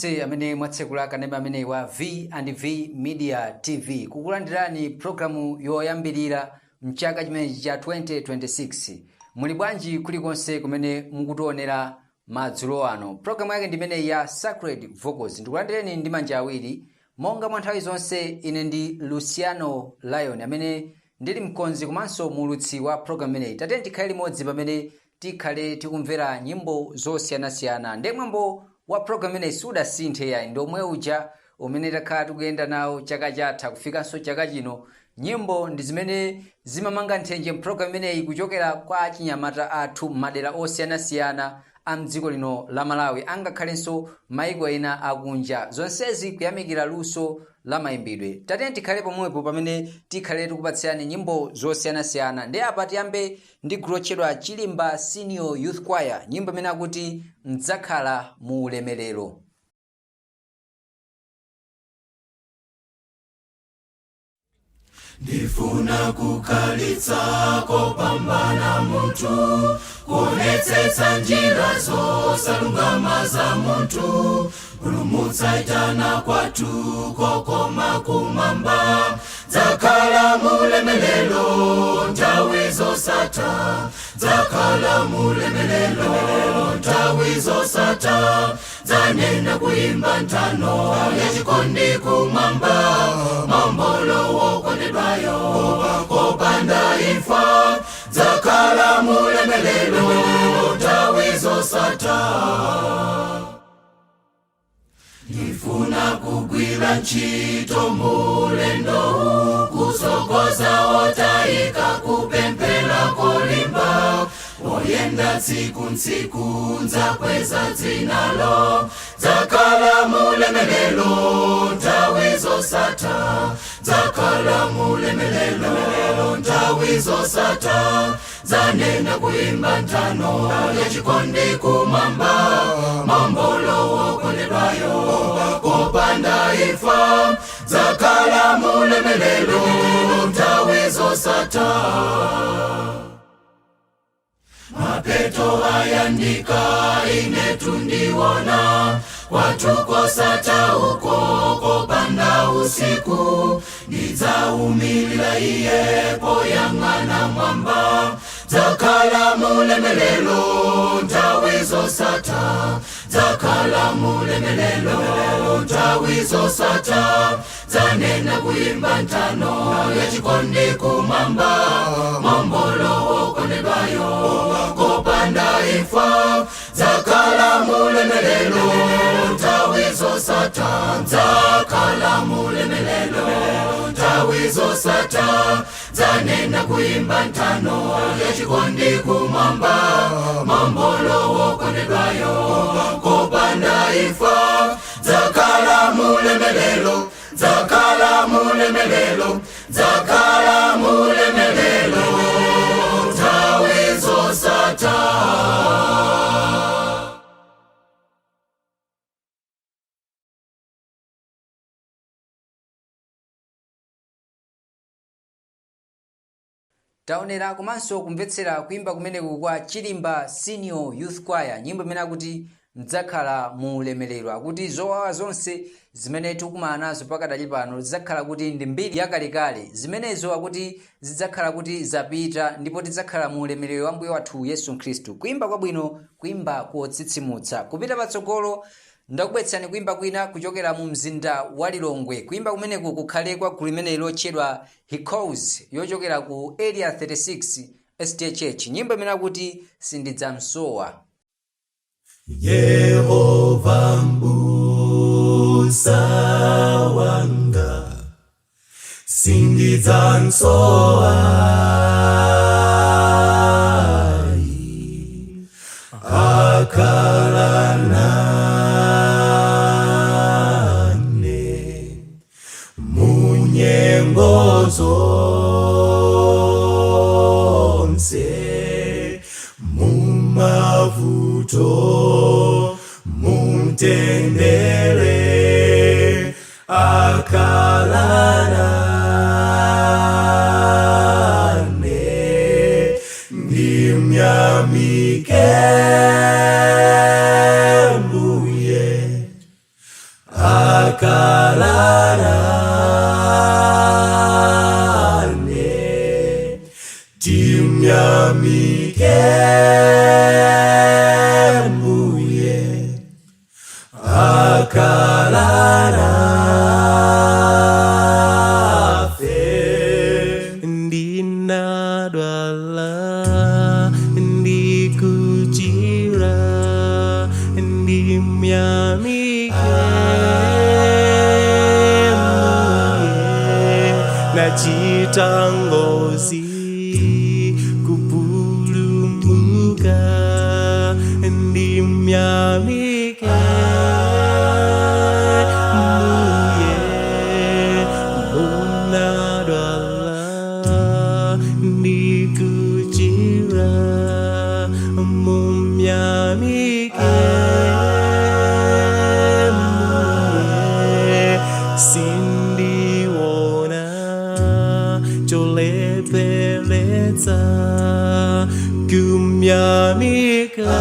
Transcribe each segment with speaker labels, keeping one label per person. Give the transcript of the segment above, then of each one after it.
Speaker 1: nonse amene mwatsekula kanema amene wa V&V Media TV kukulandirani programu yoyambirira mchaka chimene cha 2026. Muli bwanji kulikonse kumene mukutionera madzulo ano. Programu yake ndimene ya Sacred Vocals. Ndikulandireni ndi manja awiri monga mwa nthawi zonse. Ine ndi Luciano Lion amene ndili mkonzi komanso mulutsi wa programu ineyi. Tatene tikhale limodzi pamene tikhale tikumvera nyimbo zosiyanasiyana. Ndemwambo wa programu ineyi sudasinthe yayi ndomwe uja umene takhala tikuyenda nawo chaka chatha kufikanso chaka chino. Nyimbo ndi zimene zimamanga nthenje mpulogalamu ineyi kuchokera kwa achinyamata athu madera osiyanasiyana a mdziko lino la Malawi, angakhalenso maiko ena akunja, zonsezi kuyamikira luso la mayimbidwe. Tatene tikhale pomwepo pamene tikhale tikupatsirani nyimbo zosiyanasiyana. Ndi apa tiyambe ndi gulu lotchedwa Chilimba Senior Youth Choir, nyimbo imene akuti Mdzakhala mu ulemerero.
Speaker 2: Ndifuna kukhalitsa kopambana munthu, kuonetsetsa njira zosalungama za munthu, kupulumutsa itana kwathu kokoma kumwamba. Dzakhala mu ulemerero nthawi zosatha, dzakhala mu ulemerero nthawi zosatha. Dzanena kuimba nthano yachikondi kumwamba, maumbolo wokondedwayo kopanda imfa. Dzakhala mu ulemerero nthawi zosatha. Ndifuna kugwira ntchito mulendo, kusogoza otayika kupemphera kolimba, oyenda tsiku ntsiku nzakweza dzinalo. Dzakhala mu ulemerero nthawi zosatha, dzakhala mu ulemerero nthawi zosatha. Dzanena kuimba nthano yachikondi kumwamba, maumbolo wokondedwayo kopanda imfa. Dzakhala mu ulemerero nthawi zosatha. Mapeto ayandika ine tundiwona, kwathu kosatha uko kopanda usiku. Ndidzaumilira iye poyang'ana mwamba. Dzakhala mu ulemerero nthawi zosatha, dzakhala mu ulemerero nthawi zosatha. Dzanena kuimba nthano yachikondi kumwamba, maumbolo wokondedwayo kopanda imfa. Dzakhala mu ulemerero nthawi zosatha, dzakhala mu ulemerero nthawi zosatha. Dzanena kuimba nthano yachikondi kumwamba, maumbolo wokondedwayo kopanda imfa. Dzakhala mu ulemerero, dzakhala mu ulemerero, dzakhala mu ulemerero nthawi zosatha.
Speaker 1: Taonera komanso kumvetsera kuimba kumeneku kwa Chilimba Senior Youth Choir, nyimbo imene akuti Mdzakhala mu ulemerero. Akuti zowawa zonse zimene tikumana nazo pakadali pano zidzakhala kuti ndi mbiri yakalekale, zimenezo akuti zidzakhala kuti zapita ndipo tidzakhala mu ulemerero wa Mbuye wathu Yesu Khristu. Kuimba kwabwino, kuimba kotsitsimutsa. Kupita patsogolo ndakubwetsani kuimba kwina kuchokera mu mzinda wa Lilongwe. Kuimba kumeneku kukhale kwa gulu limene lotchedwa Hikos, yochokera ku Area 36 SDA Church, nyimbo imene akuti Sindidzamsowa.
Speaker 2: Yehova mbusa wanga, sindidzamsowa. Akhala nane mu nyengo zonse, mu mavuto mumtendere. Akhala nane ndimyamike. timyamike Mbuye akhala nafe.
Speaker 3: Ndinadwala ndikuchira ndimyamike Mbuye nachita ngozi kupulumuka ndimyamike Mbuye munadwala ndikuchira mumyamike Mbuye sindiwona cholepeletsa kumyamika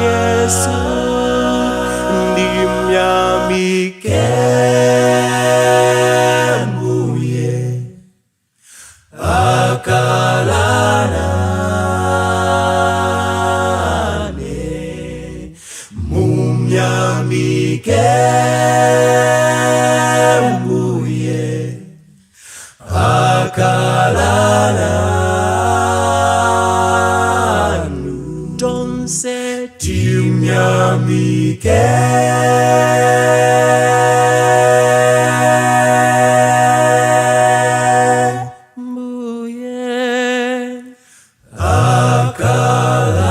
Speaker 3: Yesu ndimyamike
Speaker 2: Mbuye akhala nane. Mumyamike Mbuye akhala nanu.
Speaker 3: tonse
Speaker 2: Timyamike
Speaker 3: Mbuye
Speaker 2: akhala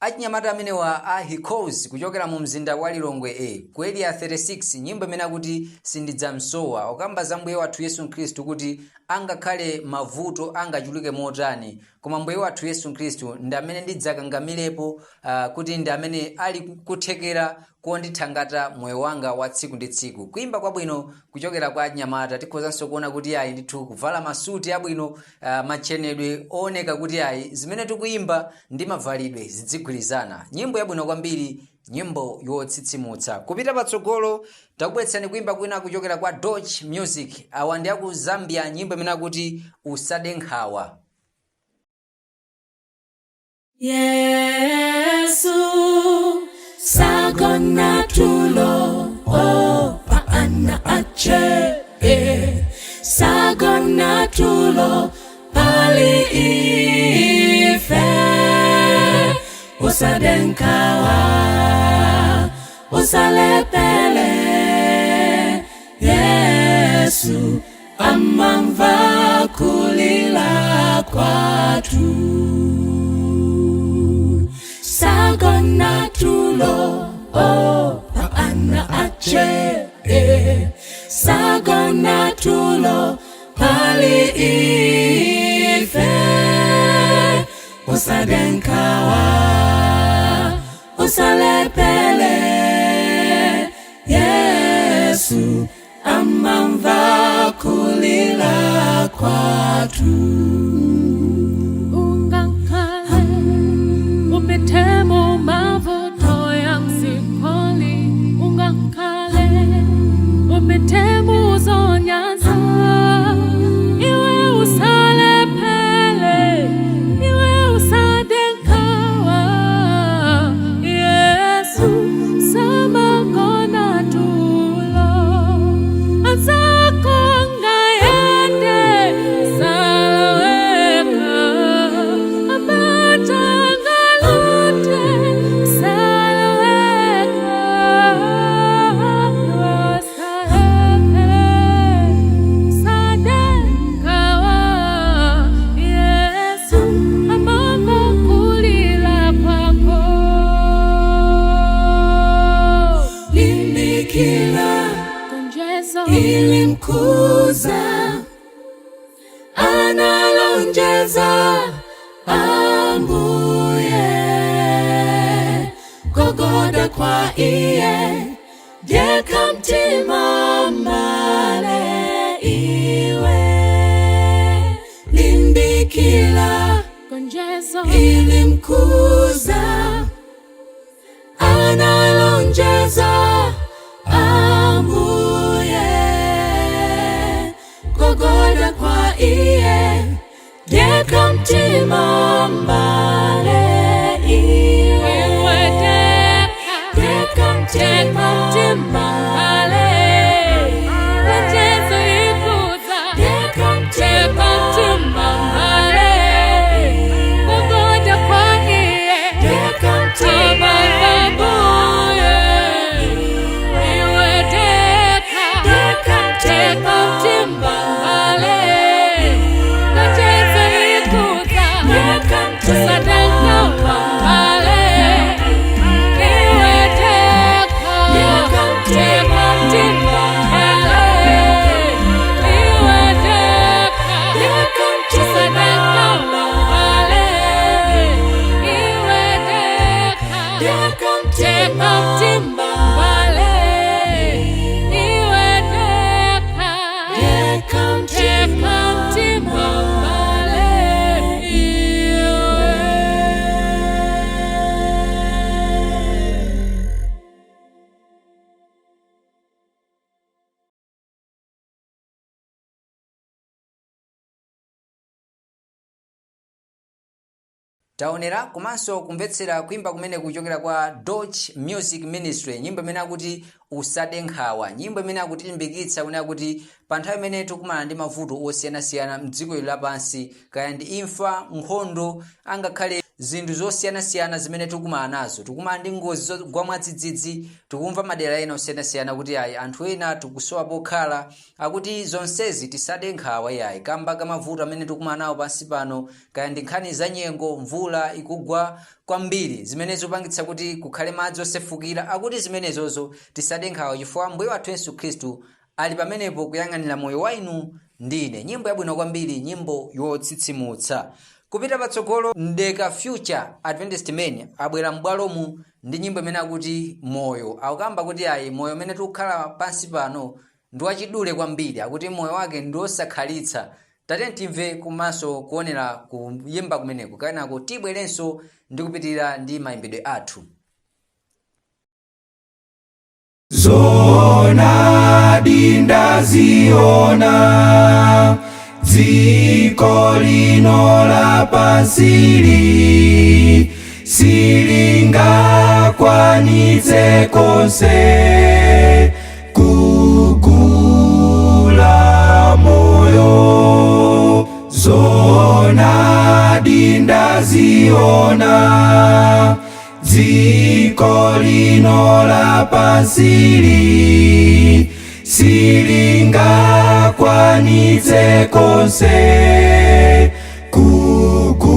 Speaker 1: Achinyamata amenewa a Hikos kuchokera mu mzinda wa Lilongwe kweli ya 36 nyimbo imene kuti sindidzamsowa okamba za Mbuye wathu Yesu Khristu kuti angakhale mavuto angachuluke motani koma Mbuye wathu Yesu Khristu ndi amene ndidzakangamilepo kuti ndi amene ali kuthekera kondithangata moyo wanga wa tsiku ndi tsiku. Kuimba kwabwino kuchokera kwa achinyamata tikhozanso kuona kuti ayi ndithu kuvala masuti abwino machenedwe oneka kuti ayi zimene tikuimba ndi mavalidwe zidzigwirizana. Nyimbo yabwino kwambiri, nyimbo yotsitsimutsa. Kupita patsogolo takubweretsani kuimba kwina kuchokera kwa Dodge Music. Awa ndi aku Zambia, nyimbo imene kuti usade nkhawa.
Speaker 4: Yesu sagona tulo paana ache sagona tulo pali ife usadenkawa usalepele Yesu amamva kulila kwatu sagona tulo paana ache sagona tulo pali ife usadenkawa usalepele Yesu amamva kulila kwatu.
Speaker 5: Temo mavoto ya msikoli ungakale Umetemu zonyaza Iwe usale pele Iwe usadenkawa Yesu sama kona tulo Azako ngayende salaweka Abatanga
Speaker 4: ilimkuza analonjeza ambuye gogoda kwa iye deka mtima male iwe
Speaker 1: taonera komanso kumvetsera kuimba kumene kuchokera kwa Dodge Music Ministry, nyimbo imene akuti usade nkhawa, nyimbo imene akutilimbikitsa kunena kuti pa nthawi imene tikumana ndi mavuto osiyanasiyana mdziko lapansi, kaya ndi imfa, nkhondo, angakhale zinthu zosiyanasiyana zimene tikumana nazo, tikumana ndi ngozi zogwa mwadzidzidzi, tikumva madera ena osiyanasiyana kuti ayi anthu ena tikusowa pokhala, akuti zonsezi tisade nkhawa yayi kamba kamavuto amene tikumana nawo pansi pano, kaya ndi nkhani za nyengo, mvula ikugwa kwambiri zimene zopangitsa kuti kukhale madzi osefukira, akuti zimenezozo tisade nkhawa chifukwa Mbuye wathu Yesu Khristu ali pamenepo kuyang'anira moyo wanu ndine. Nyimbo yabwino kwambiri, nyimbo yotsitsimutsa. Kupita patsogolo, Mdeka Future Adventist Men abwera m'bwalomu ndi nyimbo imene akuti moyo. Akukamba kuti ayi moyo umene tikukhala pansi pano ndi wachidule kwambiri, akuti moyo wake ndi osakhalitsa. Tate timve komanso kuonera kuyimba kumeneko, kenako tibwerenso ndi kupitirira ndi mayimbidwe athu.
Speaker 2: Zona dinda ziona dziko lino lapansili silingakwanitse konse kugula moyo. Zona dinda ziona dziko lino lapansili silingakwanitse konse kugula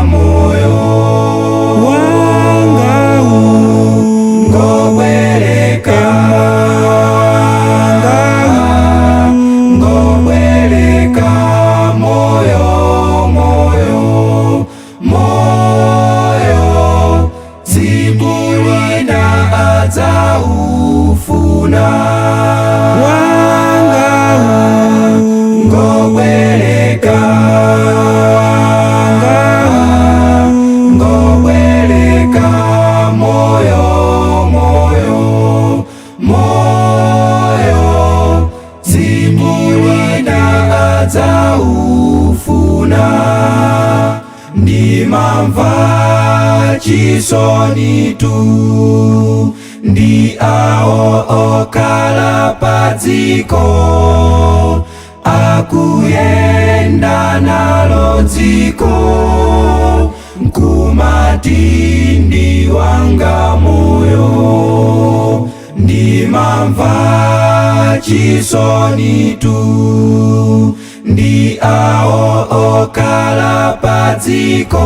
Speaker 2: moyo wanga ngobwereka moyo moyo moyo zibulina adzaufuna wanga ngobwereka moyo moyo moyo zibulina adzaufuna. Ndimamva chisoni tu ndi awo okhala padziko akuyenda nalo dziko nkumati ndi wanga moyo. Ndimamva chisoni tu ndi awo okhala padziko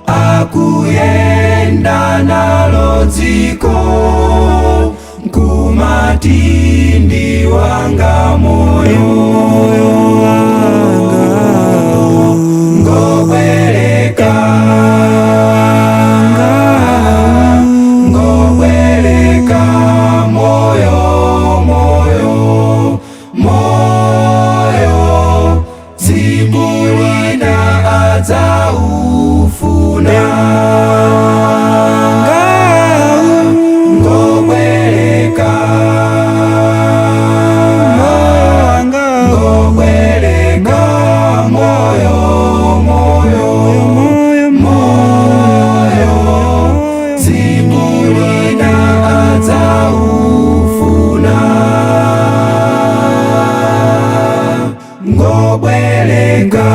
Speaker 2: akuyenda nalo dziko nkumati ndi wanga moyo ngobwereka moyo moyo moyo zibulina adzaufuna ngobwereka moyo moyo moyo zibulina adzaufuna ngobwereka.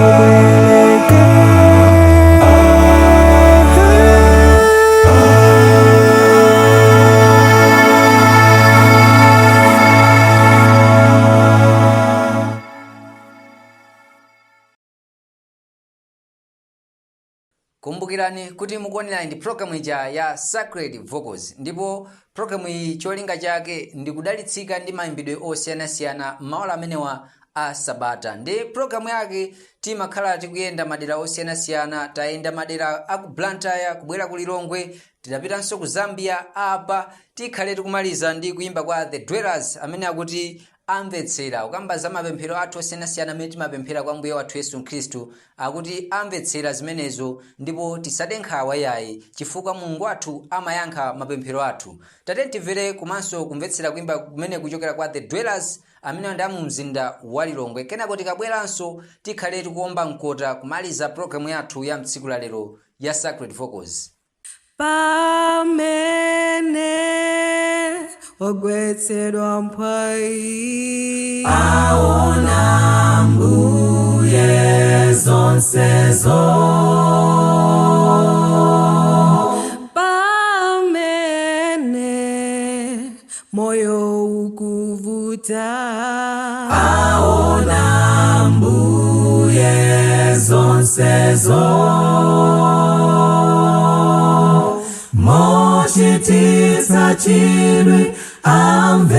Speaker 1: Kumbukirani kuti mukuonera ndi programu ija ya Sacred Vocals, ndipo programu iyi cholinga chake ndi kudalitsika ndi mayimbidwe osiyanasiyana maola amenewa a Sabata. Ndi programu yake timakhala tikuyenda madera osiyanasiyana, tayenda madera aku Blantyre kubwera ku Lilongwe, tidapitanso ku Zambia, apa tikhale tikumaliza ndi kuimba kwa The Dwellers amene akuti amvetsera ukamba za mapemphero athu osiyanasiyana amene timapemphera kwa Mbuye wathu Yesu Khristu, akuti amvetsera zimenezo ndipo tisade nkhawa yayi chifukwa Mulungu wathu amayankha mapemphero athu. Tate timvere komanso kumvetsera kuimba kumene kuchokera kwa The Dwellers amene ndi mu mzinda wa Lilongwe. Kenako tikabweranso tikhale tikuomba mkota kumaliza programu yathu ya mtsiku la lero ya Sacred Vocals.
Speaker 4: Pamene ogwetsedwa mphawi
Speaker 2: aona Mbuye zonsezo.
Speaker 4: Pamene moyo ukuvuta
Speaker 2: aona Mbuye zonsezo. Mochititsa chidwi amvetsera,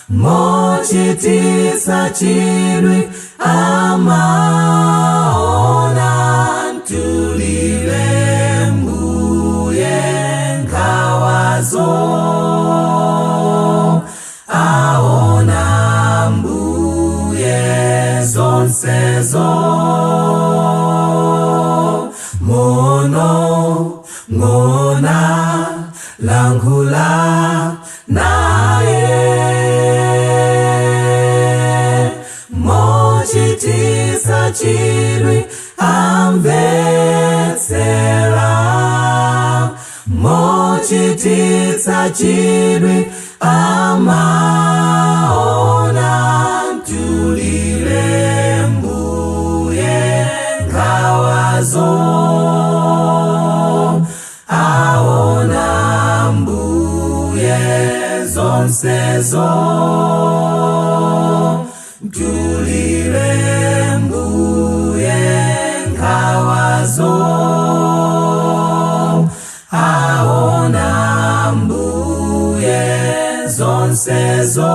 Speaker 2: mochititsa chidwi amaona, ntulire Mbuye nkhawazo, aona Mbuye zonsezo. Mono ngona langula naye, mochititsa chidwi amvetsera, mochititsa chidwi amaona, ntulire Mbuye nkhawazo, aona Mbuye zonsezo, ntulire Mbuye nkhawazo, aona Mbuye zonsezo.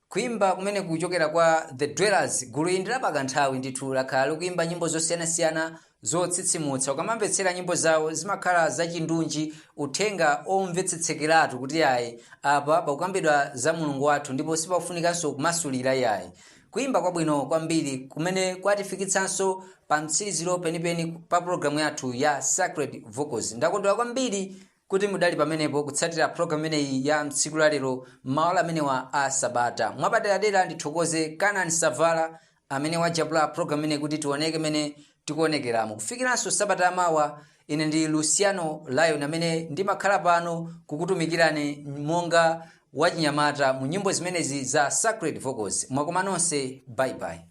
Speaker 1: Kuimba kumene kuchokera kwa The Dwellers gulu indira pakanthawi ndithu lakhala kuimba nyimbo zosiyanasiyana zotsitsimutsa. Ukamamvetsera nyimbo zawo zimakhala zachindunji, uthenga omvetsetsekeratu kuti ayi apa pakukambidwa za Mulungu wathu ndipo sipafunikanso kumasulira yayi. Kuimba kwabwino kwambiri kumene kwatifikitsanso pa mtsiriziro penipeni pa programu yathu ya Sacred Vocals. Ndakondwera kwambiri kuti mudali pamenepo kutsatira programu imeneyi ya mtsiku la lero maola amenewa a Sabata. Mwapaderadera ndithokoze Canaan Savala amene wajapula programu imeneyi kuti tioneke mene tikuonekeramo. Kufikiranso Sabata amawa, ine ndi Luciano Lion amene ndimakhala pano kukutumikirani monga wachinyamata mu nyimbo zimenezi za Sacred Vocals. Mwakoma nonse, bye bye.